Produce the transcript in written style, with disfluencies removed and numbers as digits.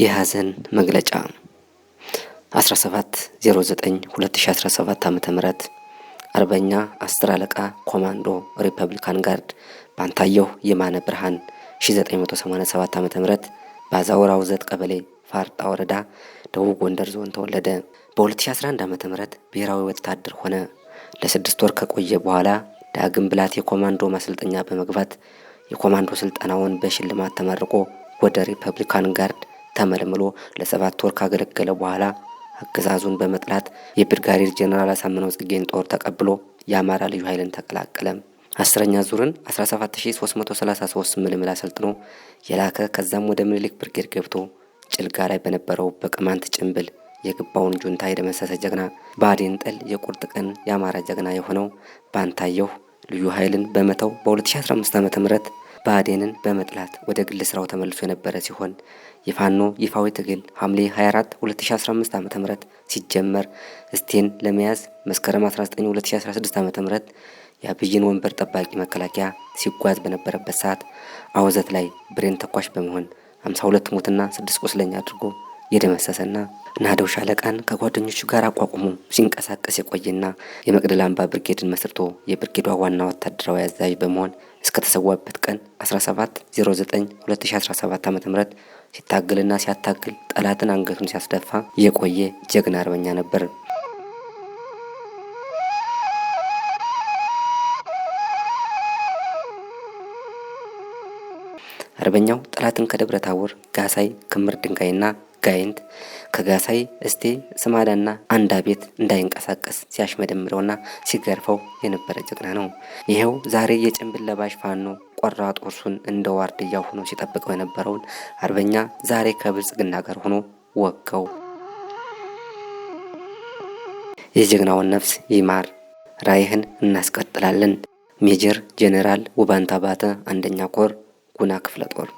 የሐዘን መግለጫ 17/09/2017 ዓ.ም አርበኛ 10 አለቃ ኮማንዶ ሪፐብሊካን ጋርድ ባንታየሁ የማነ ብርሃን 1987 ዓ.ም በአዛውራ ውዘት ቀበሌ ፋርጣ ወረዳ ደቡብ ጎንደር ዞን ተወለደ። በ2011 ዓ.ም ብሔራዊ ወታደር ሆነ። ለ6 ወር ከቆየ በኋላ ዳግም ብላት የኮማንዶ ማሰልጠኛ በመግባት የኮማንዶ ስልጠናውን በሽልማት ተመርቆ ወደ ሪፐብሊካን ጋርድ ተመልምሎ ለ7 ወር ካገለገለ በኋላ አገዛዙን በመጥላት የብርጋዴር ጄኔራል አሳምነው ጽጌን ጦር ተቀብሎ የአማራ ልዩ ኃይልን ተቀላቀለ። 10ኛ ዙርን 17333 ምልምል አሰልጥኖ የላከ ከዛም ወደ ምኒልክ ብርጌድ ገብቶ ጭልጋ ላይ በነበረው በቅማንት ጭንብል የግባውን ጁንታ የደመሰሰ ጀግና ባዴን ጠል የቁርጥ ቀን የአማራ ጀግና የሆነው ባንታየሁ ልዩ ኃይልን በመተው በ2015 ዓ.ም ባዴንን በመጥላት ወደ ግል ስራው ተመልሶ የነበረ ሲሆን የፋኖ ይፋዊ ትግል ሐምሌ 24 2015 ዓ.ም ሲጀመር እስቴን ለመያዝ መስከረም 19 2016 ዓ.ም የአብይን ወንበር ጠባቂ መከላከያ ሲጓዝ በነበረበት ሰዓት አወዘት ላይ ብሬን ተኳሽ በመሆን 52 ሞትና 6 ቁስለኛ አድርጎ የደመሰሰና ናደው ሻለቃን ከጓደኞቹ ጋር አቋቁሞ ሲንቀሳቀስ የቆየና የመቅደላ አምባ ብርጌድን መስርቶ የብርጌዷ ዋና ወታደራዊ አዛዥ በመሆን እስከተሰዋበት ቀን 17/09/2017 ዓ.ም ሲታገልና ሲያታግል ጠላትን አንገቱን ሲያስደፋ የቆየ ጀግና አርበኛ ነበር። አርበኛው ጠላትን ከደብረ ታቦር፣ ጋሳይ፣ ክምር ድንጋይና ጋይንት ከጋሳይ እስቴ ስማዳና አንዳ ቤት እንዳይንቀሳቀስ ሲያሽመደምረውና ሲገርፈው የነበረ ጀግና ነው። ይሄው ዛሬ የጭንብል ለባሽ ፋኖ ቆራጥ እርሱን እንደ ዋርድያ ሆኖ ሲጠብቀው የነበረውን አርበኛ ዛሬ ከብልጽግና ጋር ሆኖ ወገው። የጀግናውን ነፍስ ይማር። ራይህን እናስቀጥላለን። ሜጀር ጄኔራል ውባንታ ባተ 1ኛ ኮር ጉና ክፍለ ጦር